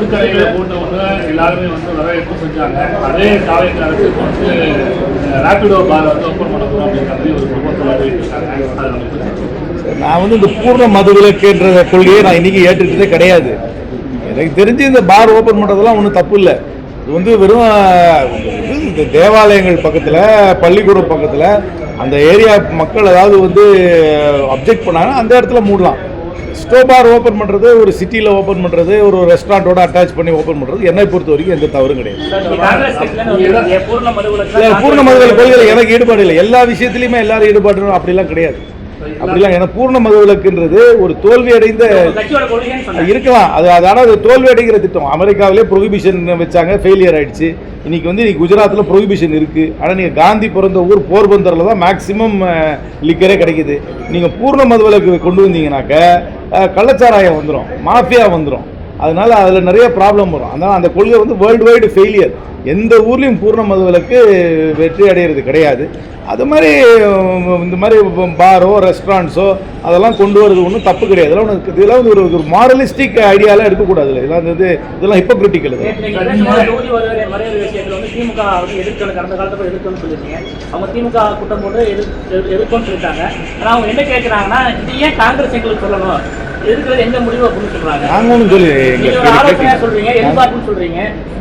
மதுக்கடைகளை போட்டவங்க எல்லாருமே வந்து வரவேற்பு செஞ்சாங்க. அதே காலையில் அரசு வந்து ரேபிடோ பார் வந்து ஓப்பன் பண்ண போகிறோம் அப்படிங்கிறது ஒரு குடும்பத்தில் இருக்காங்க. நான் வந்து இந்த பூர்ண மதுவிலக்குன்ற கொள்கையை நான் இன்னைக்கு ஏற்றுக்கிட்டதே கிடையாது. எனக்கு தெரிஞ்சு இந்த பார் ஓப்பன் பண்ணுறதுலாம் ஒன்றும் தப்பு இல்லை. இது வந்து வெறும் இந்த தேவாலயங்கள் பக்கத்தில், பள்ளிக்கூடம் பக்கத்தில் அந்த ஏரியா மக்கள் ஏதாவது வந்து அப்ஜெக்ட் பண்ணாங்கன்னா அந்த இடத்துல மூடலாம். ஸ்டோ பார் ஓப்பன் பண்ணுறது, ஒரு சிட்டியில் ஓப்பன் பண்ணுறது, ஒரு ரெஸ்டாரண்ட்டோட அட்டாச் பண்ணி ஓப்பன் பண்ணுறது என்னை பொறுத்த வரைக்கும் எந்த தவறும் கிடையாது. பூர்ண மதுவிலக்கு கொள்கையில் எனக்கு ஈடுபாடு இல்லை. எல்லா விஷயத்துலையுமே எல்லாரும் ஈடுபாடு அப்படிலாம் கிடையாது. அப்படிலாம் ஏன்னா பூர்ண மதுவிலக்குன்றது ஒரு தோல்வி அடைந்த இருக்கலாம். அது தோல்வி அடைகிற திட்டம். அமெரிக்காவிலே ப்ரொஹிபிஷன் வச்சாங்க, ஃபெயிலியர் ஆயிடுச்சு. இன்னைக்கு குஜராத்தில் ப்ரொஹிபிஷன் இருக்கு. ஆனால் நீங்கள் காந்தி பிறந்த ஊர் போர்பந்தரில் தான் மேக்சிமம் லிக்கரே கிடைக்குது. நீங்கள் பூர்ண மதுவிலக்கு கொண்டு வந்தீங்கன்னாக்க கள்ளச்சாராயம் வந்துடும், மாஃபியா வந்துடும். அதனால அதில் நிறைய ப்ராப்ளம் வரும். அதனால் அந்த கொள்கை வந்து வேர்ல்டு வைடு ஃபெயிலியர். எந்த ஊர்லேயும் பூர்ண மதுவிலக்கு வெற்றி அடைகிறது கிடையாது. அது மாதிரி இந்த மாதிரி பாரோ ரெஸ்டாரண்ட்ஸோ அதெல்லாம் கொண்டு வரது ஒன்றும் தப்பு கிடையாது. இதெல்லாம் வந்து ஒரு மாரலிஸ்டிக் ஐடியாலாம் எடுக்கக்கூடாது. இதெல்லாம் ஹிப்போக்ரிட்டிக்கல்.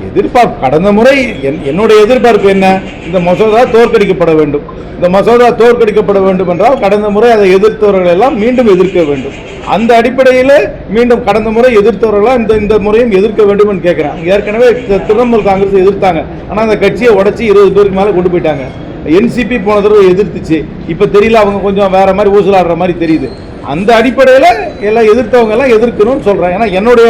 எதிர்பார்ப்பு கடந்த முறை என்னுடைய எதிர்பார்ப்பு என்ன? இந்த மசோதா தோற்கடிக்கப்பட வேண்டும். இந்த மசோதா தோற்கடிக்கப்பட வேண்டும் என்றால் கடந்த முறை அதை எதிர்த்தவர்கள் எல்லாம் மீண்டும் எதிர்க்க வேண்டும். அந்த அடிப்படையில் மீண்டும் கடந்த முறை எதிர்த்தவர்களாம் இந்த முறையும் எதிர்க்க வேண்டும் என்று கேட்கிறேன். ஏற்கனவே திரிணாமுல் காங்கிரஸ் எதிர்த்தாங்க. ஆனால் அந்த கட்சியை உடைச்சி 20 பேருக்கு மேலே கொண்டு போயிட்டாங்க. NCP போன தடவை எதிர்த்துச்சு. இப்போ தெரியல, அவங்க கொஞ்சம் வேற மாதிரி ஊசலாடுற மாதிரி தெரியுது. அந்த அடிப்படையில் எல்லாம் எதிர்த்தவங்க எல்லாம் எதிர்க்கணும்னு சொல்கிறேன். ஏன்னா என்னுடைய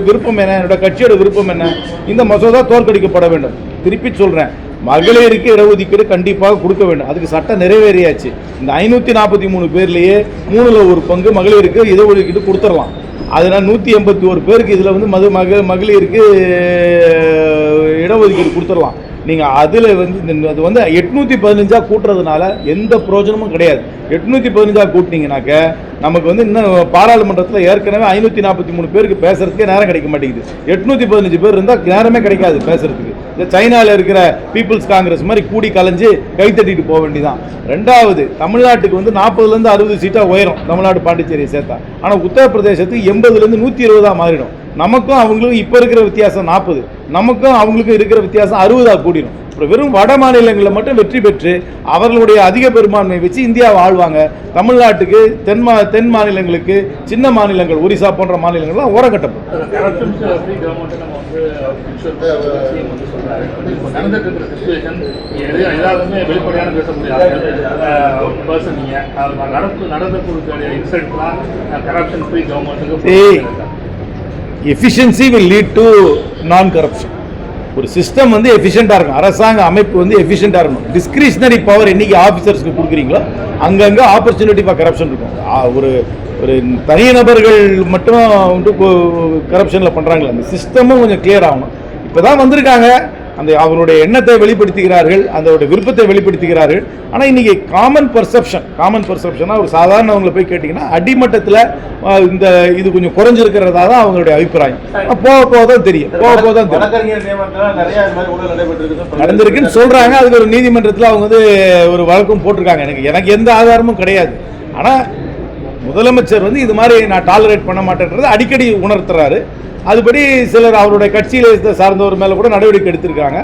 விருப்பம் என்ன, என்னோட கட்சியோட விருப்பம் என்ன, இந்த மசோதா தோற்கடிக்கப்பட வேண்டும். திருப்பி சொல்கிறேன், மகளிருக்கு இடஒதுக்கீடு கண்டிப்பாக கொடுக்க வேண்டும். அதுக்கு சட்டம் நிறைவேறியாச்சு. இந்த 543 பேர்லேயே 1/3 மகளிருக்கு இடஒதுக்கீடு கொடுத்துடலாம். அதனால் 181 பேருக்கு இதில் வந்து மகளிருக்கு இடஒதுக்கீடு கொடுத்துடலாம். நீங்கள் அதில் வந்து அது வந்து 815 கூட்டுறதுனால எந்த பிரயோஜனமும் கிடையாது. 815 கூட்டினீங்கன்னாக்க நமக்கு வந்து இன்னும் பாராளுமன்றத்தில் ஏற்கனவே 543 பேருக்கு பேசுறதுக்கே நேரம் கிடைக்க மாட்டேங்குது. 815 பேர் இருந்தால் நேரமே கிடைக்காது பேசுறதுக்கு. இந்த சைனாவில் இருக்கிற பீப்புள்ஸ் காங்கிரஸ் மாதிரி கூடி கலைஞ்சு கைத்தட்டிட்டு போக வேண்டியதான். ரெண்டாவது, தமிழ்நாட்டுக்கு வந்து 40லேருந்து 60 சீட்டாக உயரும், தமிழ்நாடு பாண்டிச்சேரியை சேர்த்தா. ஆனால் உத்தரப்பிரதேசத்துக்கு 80லேருந்து 120 மாறிடும். நமக்கும் அவங்களுக்கும் இப்போ இருக்கிற வித்தியாசம் 40, நமக்கும் அவங்களுக்கும் இருக்கிற வித்தியாசம் 60 கூடிடும். அப்புறம் வெறும் வட மாநிலங்களில் மட்டும் வெற்றி பெற்று அவர்களுடைய அதிக பெரும்பான்மை வச்சு இந்தியாவை ஆழ்வாங்க. தமிழ்நாட்டுக்கு தென் மாநிலங்களுக்கு, சின்ன மாநிலங்கள் ஒரிசா போன்ற மாநிலங்கள்லாம் ஓரங்கட்டப்படும். Efficiency will lead to non-corruption. ஒரு சிஸ்டம் வந்து எஃபிஷியண்டாக இருக்கும், அரசாங்க அமைப்பு வந்து எஃபிஷியண்டாக இருக்கணும். டிஸ்கிரிஷனரி பவர் என்னைக்கு ஆஃபீஸர்ஸ்க்கு கொடுக்குறீங்களோ அங்கங்கே ஆப்பர்ச்சுனிட்டி ஃபார் கரப்ஷன் இருக்கும். ஒரு தனிநபர்கள் மட்டும் வந்து கரப்ஷனில் பண்ணுறாங்களே, அந்த சிஸ்டமும் கொஞ்சம் கிளியர் ஆகணும். இப்போ தான் வந்திருக்காங்க, அந்த அவருடைய எண்ணத்தை வெளிப்படுத்துகிறார்கள், அதோட விருப்பத்தை வெளிப்படுத்துகிறார்கள். ஆனால் இன்னைக்கு காமன் பர்செப்ஷனாக ஒரு சாதாரணவங்களை போய் கேட்டிங்கன்னா அடிமட்டத்தில் இந்த இது கொஞ்சம் குறைஞ்சிருக்கிறதா தான் அவங்களுடைய அபிப்பிராயம். போக தான் தெரியும். நடந்திருக்குன்னு சொல்றாங்க. அதுக்கு ஒரு நீதிமன்றத்தில் அவங்க வந்து ஒரு வழக்கும் போட்டிருக்காங்க. எனக்கு எந்த ஆதாரமும் கிடையாது. ஆனால் முதலமைச்சர் வந்து இது மாதிரி நான் டாலரேட் பண்ண மாட்டேன்றது அடிக்கடி உணர்த்துறாரு. அதுபடி சிலர் அவருடைய கட்சியில சார்ந்தவர் மேல கூட நடவடிக்கை எடுத்திருக்காங்க.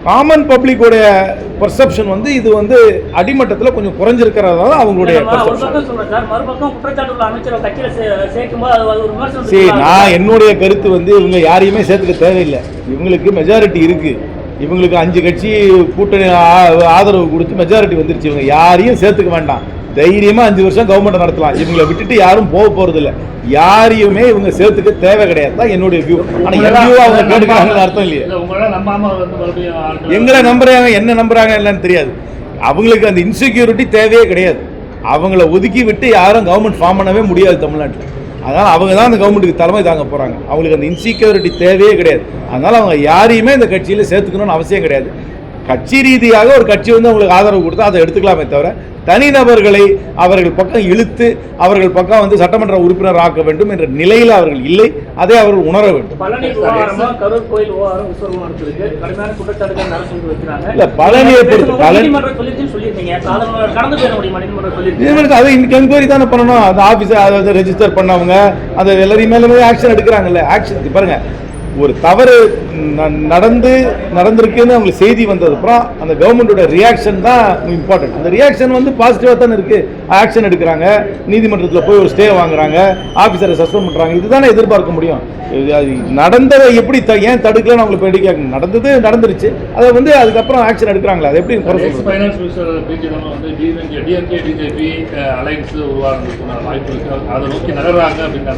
காமன் பப்ளிக்கோடைய பர்செப்ஷன் வந்து இது வந்து அடிமட்டத்தில் கொஞ்சம் குறைஞ்சிருக்கிறதா அவங்களுடைய சரி. நான் என்னுடைய கருத்து வந்து இவங்க யாரையுமே சேர்த்துக்க தேவையில்லை. இவங்களுக்கு மெஜாரிட்டி இருக்கு. இவங்களுக்கு 5 கட்சி கூட்டணி ஆதரவு கொடுத்து மெஜாரிட்டி வந்துருச்சு. இவங்க யாரையும் சேர்த்துக்க வேண்டாம். தைரியமா 5 வருஷம் கவர்மெண்ட் நடத்தலாம். இவங்களை விட்டுட்டு யாரும் போக போறது இல்லை. யாரையுமே இவங்க சேர்த்துக்க தேவை கிடையாது தான் என்னுடைய வியூ. ஆனா என் வியூ அவங்க கேட்டுக்கிறாங்கன்னு அர்த்தம் இல்லையா? எங்களை நம்புறாங்க, என்ன நம்புறாங்க இல்லைன்னு தெரியாது. அவங்களுக்கு அந்த இன்செக்யூரிட்டி தேவையே கிடையாது. அவங்கள ஒதுக்கி விட்டு யாரும் கவர்மெண்ட் ஃபார்ம் பண்ணவே முடியாது தமிழ்நாட்டில். அதனால் அவங்க தான் அந்த கவர்மெண்ட்டுக்கு தலைமை தாங்க போகிறாங்க. அவங்களுக்கு அந்த இன்செக்யூரிட்டி தேவையே கிடையாது. அதனால் அவங்க யாரையுமே இந்த கட்சியில் சேர்த்துக்கணும்னு அவசியம் கிடையாது. கட்சி ரீதியாக ஒரு கட்சி வந்து அவங்களுக்கு ஆதரவு கொடுத்தா அதை எடுத்துக்கலாமே தவிர தனிநபர்களை அவர்கள் பக்கம் இழுத்து அவர்கள் பக்கம் வந்து சட்டமன்ற உறுப்பினர் ஆக்க வேண்டும் என்ற நிலையில் அவர்கள் இல்லை. அதை அவர்கள் உணர வேண்டும். பழனி விவகாரமா கரூர் கோயில் விவகாரம் விஸ்வரூபம் இருக்கு. கடுமையான குற்றச்சாட்டுகள் நடந்து வைக்கிறாங்க. இல்ல பழனியை பொறுத்து நீதிமன்றம் சொல்லிருக்கீங்க, கடந்து போயிட முடியுமா? நீதிமன்றம் சொல்லிருக்கீங்க, அதை என்கொயரி தானே பண்ணணும். அந்த ஆபீஸர் அதை ரெஜிஸ்டர் பண்ணவங்க அதை எல்லாரையும் மேலே ஆக்ஷன் எடுக்கிறாங்கல்ல. ஆக்ஷன் பாருங்க, ஒரு தவறு நடந்திருக்குன்னு அவங்களுக்கு செய்தி வந்ததுக்கப்புறம் அந்த கவர்மெண்டோட ரியாக்ஷன் தான் இம்பார்ட்டன்ட். அந்த ரியாக்ஷன் வந்து பாசிட்டிவாக தானே இருக்கு. ஆக்ஷன் எடுக்கிறாங்க, நீதிமன்றத்தில் போய் ஒரு ஸ்டே வாங்குறாங்க, ஆஃபீஸரை சஸ்பெண்ட் பண்ணுறாங்க. இதுதானே எதிர்பார்க்க முடியும். நடந்ததை எப்படி ஏன் தடுக்கலன்னு அவங்களுக்கு போய் கேட்கணும். நடந்துருச்சு, அதை வந்து அதுக்கப்புறம் ஆக்ஷன் எடுக்கிறாங்களா? அது எப்படி ஃபைனான்ஸ் மினிஸ்டர் வந்து டிஎம்கே பிஜேபி அலைன்ஸ் உருவாகிறதுக்கான வாய்ப்பு இருக்கு. அதை நோக்கி நகர்றாங்க அப்படின்னு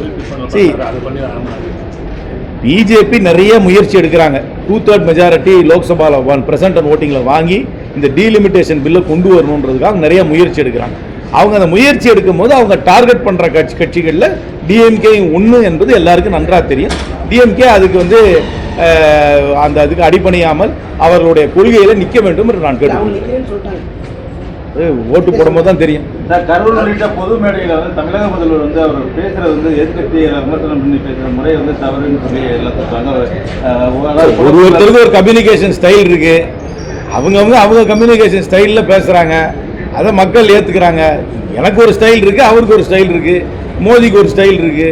பிஜேபி நிறைய முயற்சி எடுக்கிறாங்க. 2/3 மெஜாரிட்டி லோக்சபாவில் 1% ஓட்டிங்கில் வாங்கி இந்த டீலிமிட்டேஷன் பில்லை கொண்டு வரணுன்றதுக்காக நிறைய முயற்சி எடுக்கிறாங்க. அவங்க அந்த முயற்சி எடுக்கும் போது அவங்க டார்கெட் பண்ணுற கட்சிகளில் டிஎம்கே ஒன்று என்பது எல்லாருக்கும் நன்றாக தெரியும். டிஎம்கே அதுக்கு வந்து அதுக்கு அடிபணியாமல் அவர்களுடைய கொள்கையில் நிற்க வேண்டும் என்று நான் கேட்டுக்கொள்கிறேன். ஓட்டு போடும்போது தான் தெரியும். கரூர் உள்ளிட்ட பொது மேடையில் வந்து தமிழக முதல்வர் வந்து அவர் பேசுறது வந்து எதிர்கட்சியை விமர்சனம் பண்ணி பேசுற முறை வந்து தவறுன்னு சொல்லி ஒருத்தருக்கு ஒரு கம்யூனிகேஷன் ஸ்டைல் இருக்கு. அவங்க கம்யூனிகேஷன் ஸ்டைலில் பேசுறாங்க, அதை மக்கள் ஏற்றுக்கிறாங்க. எனக்கு ஒரு ஸ்டைல் இருக்கு, அவருக்கு ஒரு ஸ்டைல் இருக்கு, மோதிக்கு ஒரு ஸ்டைல் இருக்கு,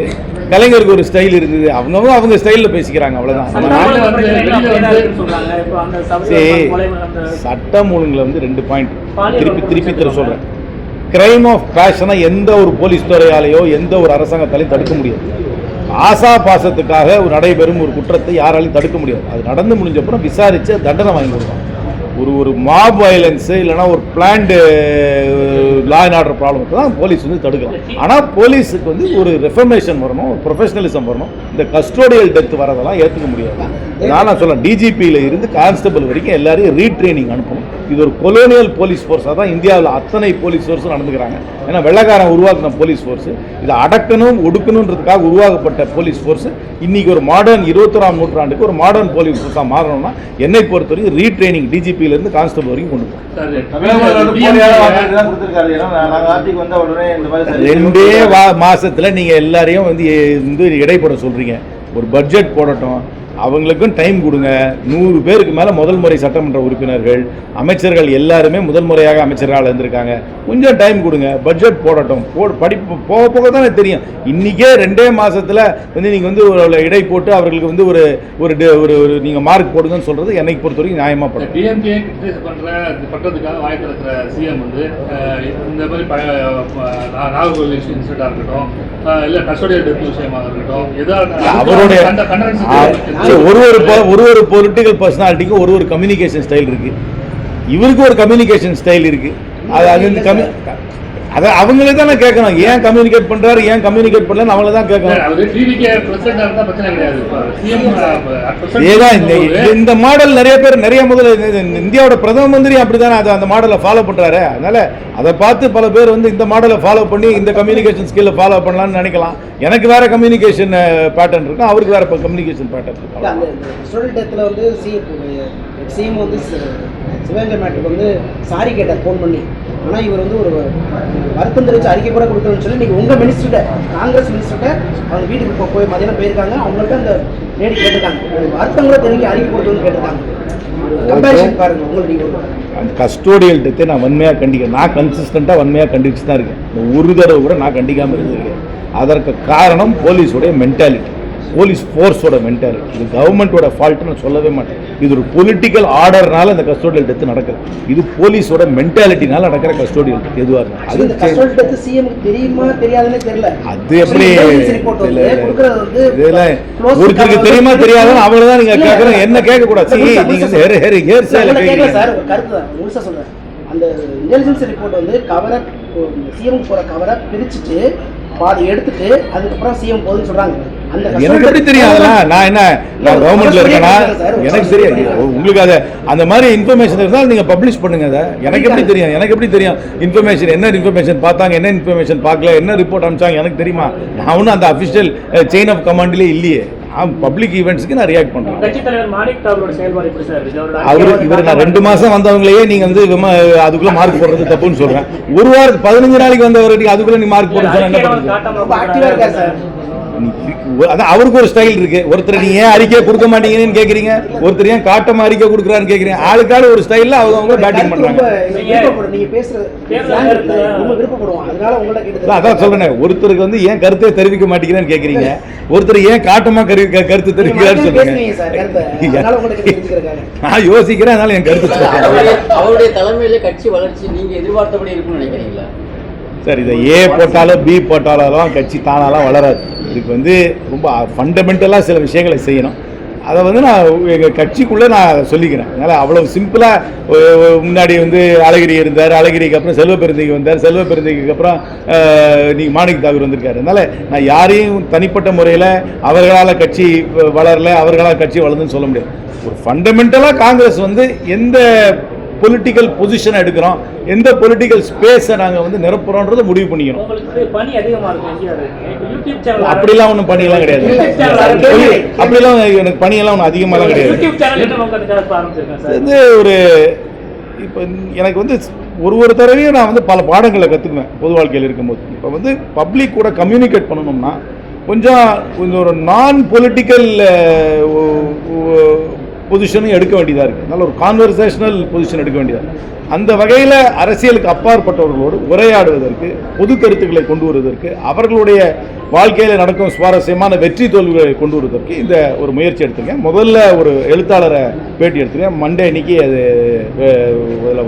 கலைஞருக்கு ஒரு ஸ்டைல் இருக்குது. அவங்க ஸ்டைலில் பேசிக்கிறாங்க, அவ்வளோதான். சட்டம் ஒழுங்குல வந்து 2 பாயிண்ட் திருப்பி சொல்றேன். கிரைம் ஆஃப் பேஷனை எந்த ஒரு போலீஸ் துறையாலேயோ எந்த ஒரு அரசாங்கத்தாலையும் தடுக்க முடியாது. ஆசா பாசத்துக்காக நடைபெறும் ஒரு குற்றத்தை யாராலையும் தடுக்க முடியாது. அது நடந்து முடிஞ்சப்பறம் விசாரித்து தண்டனை வாங்கி கொடுப்பாங்க. ஒரு மாப் வயலன்ஸு இல்லைனா ஒரு பிளான்டு லா அண்ட் ஆர்டர் ப்ராப்ளத்தை தான் போலீஸ் வந்து தடுக்கலாம். ஆனால் போலீஸுக்கு வந்து ஒரு ரெஃபர்மேஷன் வரணும், ஒரு ப்ரொஃபஷனலிசம் வரணும். இந்த கஸ்டோடியல் டெத் வரதெல்லாம் ஏற்றுக்க முடியாது. நான் சொல்கிறேன், டிஜிபியில் இருந்து கான்ஸ்டபிள் வரைக்கும் எல்லாரையும் ரீட்ரைனிங் அனுப்பணும். இது ஒரு கொலோனியல் போலீஸ் ஃபோர்ஸாக தான் இந்தியாவில் அத்தனை போலீஸ் ஃபோர்ஸும் நடந்துக்கிறாங்க. ஏன்னா வெள்ளக்காரன் உருவாக்கின போலீஸ் ஃபோர்ஸு, இதை அடக்கணும் ஒடுக்கணுன்றதுக்காக உருவாக்கப்பட்ட போலீஸ் ஃபோர்ஸு இன்னைக்கு ஒரு மாடர்ன் 21ஆம் நூற்றாண்டுக்கு ஒரு மாடர்ன் போலீஸ் ஃபோர்ஸாக மாறணும்னா என்னை பொறுத்தவரைக்கும் ரீட்ரைனிங் டிஜிபியிலேருந்து கான்ஸ்டபிள் வரைக்கும் கொண்டு போகணும். 2 மாசத்துல நீங்க எல்லாரையும் வந்து இடைப்பட சொல்றீங்க. ஒரு பட்ஜெட் போடட்டும், அவங்களுக்கும் டைம் கொடுங்க. 100 பேருக்கு மேலே முதல் முறை சட்டமன்ற உறுப்பினர்கள், அமைச்சர்கள் எல்லாருமே முதல் முறையாக அமைச்சர்களாக இருந்திருக்காங்க. கொஞ்சம் டைம் கொடுங்க, பட்ஜெட் போடட்டும். படிப்பு போக போக தானே தெரியும். இன்றைக்கே 2 மாதத்தில் வந்து நீங்கள் வந்து ஒரு இடை போட்டு அவர்களுக்கு வந்து ஒரு நீங்கள் மார்க் போடுங்கன்னு சொல்கிறது என்னை பொறுத்த வரைக்கும் நியாயமாக படும். டிஎம்கே பண்ணுறதுக்காக வாய்ப்பு இருக்கிற சிஎம் வந்து இந்த மாதிரி நாகர்கோவில் இன்சிடென்ட்டாக இருக்கட்டும், இல்லை கஸ்டோடியல் டெத் விஷயமாக இருக்கட்டும், அவருடைய ஒரு பொலிட்டிக்கல் பர்சனாலிட்டிக்கு ஒரு கம்யூனிகேஷன் ஸ்டைல் இருக்கு. இவருக்கு ஒரு கம்யூனிகேஷன் ஸ்டைல் இருக்கு. அதை அவங்களே தானே கேட்கணும். ஏன் கம்யூனிகேட் பண்றாரு, ஏன் கம்யூனிகேட் பண்ணலன்னு அவங்கள தான் கேட்கணும். இந்த மாடல் நிறைய பேர் இந்தியாவோட பிரதம மந்திரி அப்படித்தானே அந்த மாடலை ஃபாலோ பண்றாரு. அதனால அதை பார்த்து பல பேர் வந்து இந்த மாடலை ஃபாலோ பண்ணி இந்த கம்யூனிகேஷன் ஸ்கில்லை ஃபாலோ பண்ணலாம்னு நினைக்கலாம். எனக்கு வேற கம்யூனிகேஷன் பேட்டர்ன் இருக்கும், அவருக்கு வேற கம்யூனிகேஷன் பேட்டர்ன் இருக்கும். சிஎம் வந்து சிவகங்கை மேட்டுக்கு வந்து சாரி கேட்டார் ஃபோன் பண்ணி. ஆனால் இவர் வந்து ஒரு வருத்தம் தெரிவித்து அறிக்கை கூட கொடுக்கணும்னு சொல்லி நீங்கள் உங்கள் மினிஸ்டர்கிட்ட, காங்கிரஸ் மினிஸ்டர்கிட்ட அவங்க வீட்டுக்கு போய் மதியானம் போயிருக்காங்க. அவங்கள்ட்ட அந்த லேடி கேட்டிருக்காங்க, வருத்தம் கூட தெரிவிக்க அறிக்கை கொடுக்கணும்னு கேட்டிருக்காங்க. கம்பேரிஷன் பாருங்கள் உங்களுக்கு. அந்த கஸ்டோடியல் டெத்தை நான் வன்மையாக கண்டிக்கிறேன். நான் கன்சிஸ்டண்ட்டாக வன்மையாக கண்டிச்சு தான் இருக்கேன். ஒரு தடவை கூட நான் கண்டிக்காமல் இருந்திருக்கேன். அதற்கு காரணம் போலீஸோடைய மென்டாலிட்டி, போலீஸ் ஃபோர்ஸோட மென்டாலிட்டி. இது கவர்மெண்ட்டோட ஃபால்ட்டு நான் சொல்லவே மாட்டேன். இது ஒரு பொலிட்டிக்கல் ஆர்டர்னால இந்த கஸ்டோடியல் டெத்து நடக்குது. இது போலீஸோட மென்டாலிட்டினால நடக்கிற கஸ்டோடியல் டெத் எதுவாக இருக்கும். அது எப்படி இதெல்லாம் ஒருத்தருக்கு தெரியுமா தெரியாதுன்னு அவங்கள தான் நீங்கள் கேட்குறேன். என்ன கேட்கக்கூடாது. அந்த இன்டெலிஜென்ஸ் ரிப்போர்ட் வந்து கவரை சிஎம் போகிற கவரை பிரிச்சுட்டு பாதி எடுத்துட்டு அதுக்கப்புறம் சிஎம் போதுன்னு சொல்றாங்க. எனக்கு எப்படி தெரியும் அதெல்லாம்? நான் கவர்மெண்ட்ல இருக்கேனா? எனக்கு தெரியாது. உங்களுக்கு அதை அந்த மாதிரி இன்ஃபர்மேஷன் இருந்தால் நீங்கள் பப்ளிஷ் பண்ணுங்க. அதை எனக்கு எப்படி தெரியும் இன்ஃபர்மேஷன் என்ன இன்ஃபர்மேஷன் பார்த்தாங்க, என்ன இன்ஃபர்மேஷன் பார்க்கல, என்ன ரிப்போர்ட் அனுப்பிச்சாங்க எனக்கு தெரியுமா? நான் ஒன்றும் அந்த அஃபிஷியல் செயின் ஆஃப் கமாண்ட்லேயே இல்லையே. பப்ளிக் ஈவெண்ட்ஸ்க்கு நான் ரியாக்ட் பண்ணுறேன். கட்சித் தலைவர் மாணிக் தாகூரோட செயல்பாடு எப்படி சார் இருக்கு? இவர் நான் 2 மாசம் வந்தவங்களையே நீங்க வந்து அதுக்குள்ள மார்க் போடுறது தப்புன்னு சொல்றேன். ஒரு வாரத்துக்கு 15 நாளைக்கு வந்தவருக்கு அதுக்குள்ள நீ மார்க் போடுறது என்ன பண்ணுறது? அதான் அவருக்கு ஒரு ஸ்டைல் இருக்கு. ஒருத்தர் நீ ஏன் அறிக்கை கொடுக்க மாட்டீங்கன்னு கேக்குறீங்க, ஒருத்தர் ஏன் காட்டமா அறிக்கை கொடுக்குறான்னு கேக்குறீங்க. ஆளுக்கால ஒரு ஸ்டைல்ல அவங்க பேட்டிங் பண்றாங்க. அதான் சொல்றேன், ஒருத்தருக்கு வந்து ஏன் கருத்தை தெரிவிக்க மாட்டேங்கிறேன்னு கேக்குறீங்க, ஒருத்தர் ஏன் காட்டமா கருத்து தெரிவிக்கிறான்னு சொல்றீங்க. நான் யோசிக்கிறேன், அதனால என் கருத்து அவருடைய தலைமையில கட்சி வளர்ச்சி நீங்க எதிர்பார்த்தபடி இருக்கும்னு நினைக்கிறீங்களா? சார், இதை ஏ போட்டாலும் பி போட்டாலும் கட்சி தானாலாம் வளராது. இதுக்கு வந்து ரொம்ப ஃபண்டமெண்டலாக சில விஷயங்களை செய்யணும். அதை வந்து நான் எங்கள் கட்சிக்குள்ளே நான் சொல்லிக்கிறேன். அதனால் அவ்வளோ சிம்பிளாக முன்னாடி வந்து அழகிரி இருந்தார், அழகிரிக்கு அப்புறம் செல்வ பெருந்தைக்கு வந்தார், செல்வ பெருந்தைக்கு அப்புறம் நீங்கள் மாணிக் தாகூர் வந்திருக்காரு. அதனால் நான் யாரையும் தனிப்பட்ட முறையில் அவர்களால் கட்சி வளரல, அவர்களால் கட்சி வளர்ந்துன்னு சொல்ல முடியாது. ஒரு ஃபண்டமெண்டலாக காங்கிரஸ் வந்து எந்த பொலிட்டிக்கல் பொசிஷனை எடுக்கிறோம், எந்த பொலிட்டிக்கல் ஸ்பேஸை நாங்கள் வந்து நிரப்புறோன்றதை முடிவு பண்ணிக்கிறோம். அப்படிலாம் ஒன்றும் பணியெல்லாம் கிடையாது. அப்படிலாம் எனக்கு பணியெல்லாம் ஒன்றும் அதிகமாகலாம் கிடையாது. இது ஒரு இப்போ எனக்கு வந்து ஒரு தடவையும் நான் வந்து பல பாடங்களை கற்றுக்குவேன் பொது வாழ்க்கையில் இருக்கும்போது. இப்போ வந்து பப்ளிக் கூட கம்யூனிகேட் பண்ணணும்னா கொஞ்சம் ஒரு நான் பொலிட்டிக்கல் பொசிஷனும் எடுக்க வேண்டியதாக இருக்குது. அதனால் ஒரு கான்வர்சேஷனல் பொசிஷன் எடுக்க வேண்டியதாக இருக்குது. அந்த வகையில் அரசியலுக்கு அப்பாற்பட்டவர்களோடு உரையாடுவதற்கு, பொது கருத்துக்களை கொண்டு வருவதற்கு, அவர்களுடைய வாழ்க்கையில் நடக்கும் சுவாரஸ்யமான வெற்றி தோல்விகளை கொண்டு வருவதற்கு இந்த ஒரு முயற்சி எடுத்திருக்கேன். முதல்ல ஒரு எழுத்தாளரை பேட்டி எடுத்திருக்கேன். மண்டே அன்னைக்கு அதில்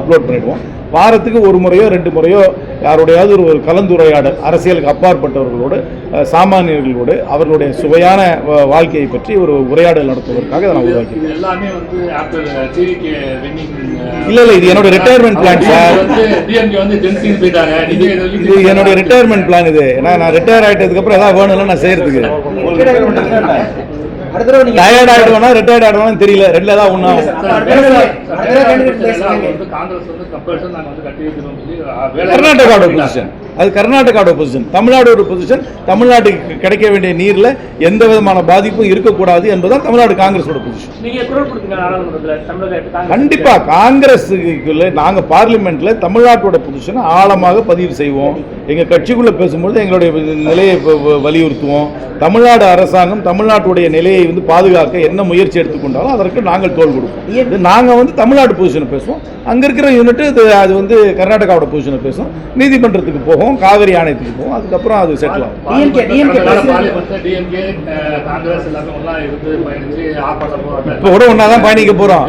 அப்லோட் பண்ணிவிடுவோம். வாரத்துக்கு ஒரு முறையோ 2 முறையோ யாருடையாவது ஒரு கலந்துரையாடல் அரசியலுக்கு அப்பாற்பட்டவர்களோடு, சாமானியர்களோடு அவர்களுடைய சுவையான வாழ்க்கையை பற்றி ஒரு உரையாடல் நடத்துவதற்காக நான் உருவாக்கி. இல்லை, இது என்னோட ரிட்டையர்மெண்ட் பிளான் சார். இது என்னோட ரிட்டையர்மெண்ட் பிளான். இது ஏன்னா நான் ரிட்டையர் ஆகிட்டதுக்கு அப்புறம் ஏதாவது வேணும்ல நான் செய்யறதுக்கு. டயர்ட் ஆயிடுவோம்னா ரிட்டையர்ட் ஆயிடுவோம்னு தெரியல, ரெண்டுல தான் ஒண்ணா. கர்நாடகாவோட பொசிஷன், அது கர்நாடகாவோட பொசிஷன். தமிழ்நாடு பொசிஷன், தமிழ்நாட்டுக்கு கிடைக்க வேண்டிய நீர்ல எந்த விதமான பாதிப்பும் இருக்கக்கூடாது என்பதுதான் தமிழ்நாடு காங்கிரஸோட பொசிஷன். கண்டிப்பா காங்கிரஸுக்குள்ள நாங்க பார்லிமெண்ட்ல தமிழ்நாட்டோட பொசிஷனை ஆழமாக பதிவு செய்வோம். எங்க கட்சிக்குள்ள பேசும்போது எங்களுடைய நிலையை வலியுறுத்துவோம். தமிழ்நாடு அரசாங்கம் தமிழ்நாட்டுடைய நிலையை வந்து பாதுகாக்க என்ன முயற்சி எடுத்துக்கொண்டாலும் அதற்கு நாங்கள் தோள் கொடுப்போம். நாங்க வந்து தமிழ்நாடு பொசிஷனை பேசுவோம், அங்க இருக்கிற யூனிட் அது வந்து கர்நாடகாவோட பொசிஷனை பேசுவோம். நீதிமன்றத்துக்கு போகும், காவிரி ஆணையத்துக்கு போகும், அதுக்கப்புறம் அது செட்டில் ஆகும். இப்போ கூட ஒன்னாதான் பயணிக்க போறோம்.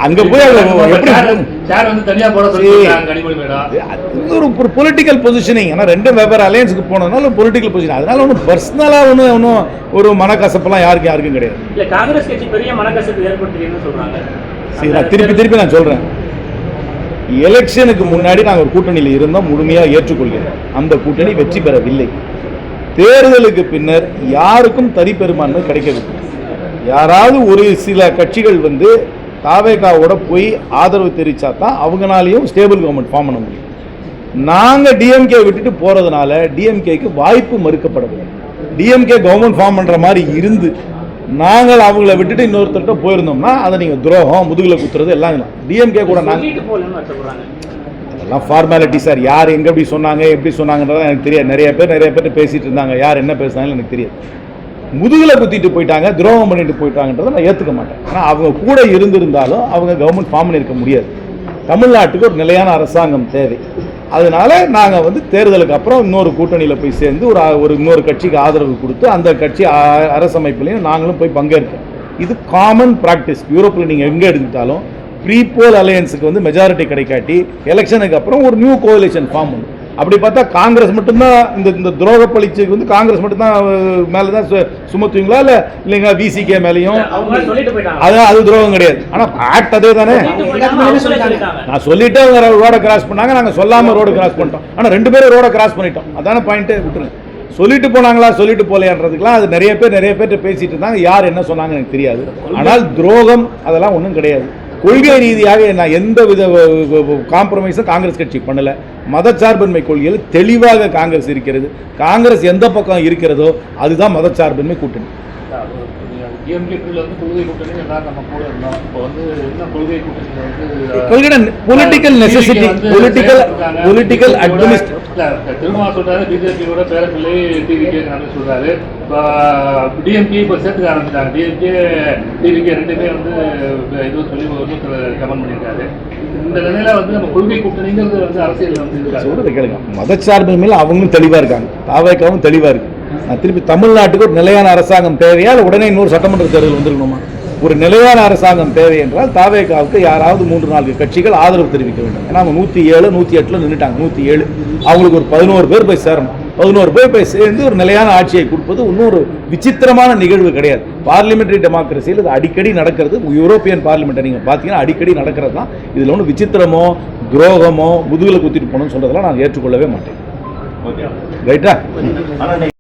அங்க போய் ஒரு பொலிட்டிக்கல் பொசிஷனிங். ஏன்னா 2 வெவ்வேறு அலையன்ஸுக்கு போனதுனால பொலிட்டிக்கல் பொசிஷன். அதனால ஒன்றும் பர்சனலா ஒன்றும் ஒரு மனக்கசப்பெல்லாம் யாருக்கும் கிடையாது. காங்கிரஸ் கட்சி பெரிய மனக்கசப்பு ஏற்படுத்தின்னு சொல்றாங்க. சரி, நான் திருப்பி நான் சொல்றேன், எலெக்ஷனுக்கு முன்னாடி நாங்கள் ஒரு கூட்டணியில் இருந்தோம், முழுமையாக ஏற்றுக்கொள்கிறோம். அந்த கூட்டணி வெற்றி பெறவில்லை. தேர்தலுக்கு பின்னர் யாருக்கும் தனி பெரும்பான்மை கிடைக்கவில்லை. யாராவது ஒரு சில கட்சிகள் வந்து தாவேகாவோட போய் ஆதரவு தெரிவிச்சா தான் அவங்களாலையும் ஸ்டேபிள் கவர்மெண்ட் ஃபார்ம் பண்ண முடியும். நாங்கள் டிஎம்கே விட்டுட்டு போறதுனால டிஎம்கேக்கு வாய்ப்பு மறுக்கப்படவில்லை. டிஎம்கே கவர்மெண்ட் ஃபார்ம் பண்ற மாதிரி இருந்து நாங்கள் அவங்கள விட்டுட்டு இன்னொருத்தர்கிட்ட போயிருந்தோம்னா அதை நீங்க துரோகம், முதுகுல குத்துறது எல்லாம். டிஎம்கே கூட அதெல்லாம் ஃபார்மாலிட்டி சார். யார் எங்க எப்படி சொன்னாங்கன்றத எனக்கு தெரியாது. நிறைய பேர் பேசிட்டு இருந்தாங்க, யார் என்ன பேசுனாங்கன்னு எனக்கு தெரியாது. முதுகுல குத்திட்டு போயிட்டாங்க, துரோகம் பண்ணிட்டு போயிட்டாங்கன்றதை நான் ஏற்றுக்க மாட்டேன். ஆனால் அவங்க கூட இருந்திருந்தாலும் அவங்க கவர்மெண்ட் ஃபார்ம் பண்ணியிருக்க முடியாது. தமிழ்நாட்டுக்கு ஒரு நிலையான அரசாங்கம் தேவை. அதனால நாங்கள் வந்து தேர்தலுக்கு அப்புறம் இன்னொரு கூட்டணியில் போய் சேர்ந்து ஒரு இன்னொரு கட்சிக்கு ஆதரவு கொடுத்து அந்த கட்சி அரசமைப்புலையும் நாங்களும் போய் பங்கேற்கோம். இது காமன் ப்ராக்டிஸ். யூரோப்பில் நீங்கள் எங்கே எடுத்துக்கிட்டாலும் ப்ரீபோல் அலையன்ஸுக்கு வந்து மெஜாரிட்டி கிடைக்காட்டி எலெக்ஷனுக்கு அப்புறம் ஒரு நியூ கோலிஷன் ஃபார்ம் பண்ணும். அப்படி பார்த்தா காங்கிரஸ் மட்டும்தான் இந்த துரோக பழிச்சுக்கு வந்து காங்கிரஸ் மட்டும்தான் மேலே தான் சுமத்துவீங்களா இல்லைங்களா? விசிகே மேலேயும் அது துரோகம் கிடையாது. ஆனால் ஆக்ட் அதே தானே. நான் சொல்லிட்டு அவங்க ரோடை கிராஸ் பண்ணாங்க, நாங்கள் சொல்லாமல் ரோடு கிராஸ் பண்ணிட்டோம். ஆனால் 2 பேரும் ரோடை கிராஸ் பண்ணிட்டோம். அதான பாயிண்ட்டு. விட்டுருங்க. சொல்லிட்டு போனாங்களா சொல்லிட்டு போலையான்றதுக்கெல்லாம் அது நிறைய பேர் பேசிட்டு இருந்தாங்க. யார் என்ன சொன்னாங்க எனக்கு தெரியாது. ஆனால் துரோகம் அதெல்லாம் ஒன்றும் கிடையாது. கொள்கை ரீதியாக நான் எந்த வித காம்ப்ரமைஸும் காங்கிரஸ் கட்சி பண்ணல. மதச்சார்பின்மை கொள்கையில் தெளிவாக காங்கிரஸ் இருக்கிறது. காங்கிரஸ் எந்த பக்கம் இருக்கிறதோ அதுதான் மதச்சார்பின்மை கூட்டணி. டிஎம்கே வந்து கொள்கை கூட்டணி எல்லாரும் நம்ம கூட இருந்தோம். இப்போ வந்து என்ன கொள்கை கூட்டணி வந்து கொள்கை பொலிட்டிக்கல் நெசசிட்டி, பொலிட்டிக்கல் அட்மினிஸ்ட்ரேஷன். திரும்ப சொல்றாரு பிஜேபியோட பேரப்பிள்ளை டிவிகே சொல்றாரு. இப்போ டிஎம்கே இப்போ சேர்த்துக்க ஆரம்பிச்சிட்டாங்க. டிவிகே ரெண்டுமே வந்து இது சொல்லி கமெண்ட் பண்ணியிருக்காரு. இந்த நிலையில வந்து நம்ம கொள்கை கூட்டணிங்கிறது வந்து அரசியல் வந்து சொல்றது கேளுங்க. மதச்சார்பின்மையில அவங்களும் தெளிவா இருக்காங்க, தாவேக்காவும் தெளிவா இருக்கு. நான் திருப்பி தமிழ்நாட்டுக்கு ஒரு நிலையான அரசாங்கம் தேவையா, உடனே இன்னொரு சட்டமன்ற தேர்தல் வந்துருக்கணுமா? ஒரு நிலையான அரசாங்கம் தேவை என்றால் தாவேக்காவுக்கு யாராவது 3-4 கட்சிகள் ஆதரவு தெரிவிக்க வேண்டும். ஏன்னா அவங்க 107, 108 நின்றுட்டாங்க. 107 அவங்களுக்கு ஒரு 11 பேர் போய் சேரணும். 11 பேர் போய் சேர்ந்து ஒரு நிலையான ஆட்சியை கொடுப்பது இன்னொரு விசித்திரமான நிகழ்வு கிடையாது. பார்லிமெண்டரி டெமோக்ரஸியில் இது அடிக்கடி நடக்கிறது. யூரோப்பியன் பார்லிமெண்ட்டை நீங்கள் பார்த்தீங்கன்னா அடிக்கடி நடக்கிறது தான். இதில் ஒன்றும் விசித்திரமோ துரோகமோ முதுகில் குத்திட்டு போகணும்னு சொல்றதெல்லாம் நான் ஏற்றுக்கொள்ளவே மாட்டேன். ரைட்டா?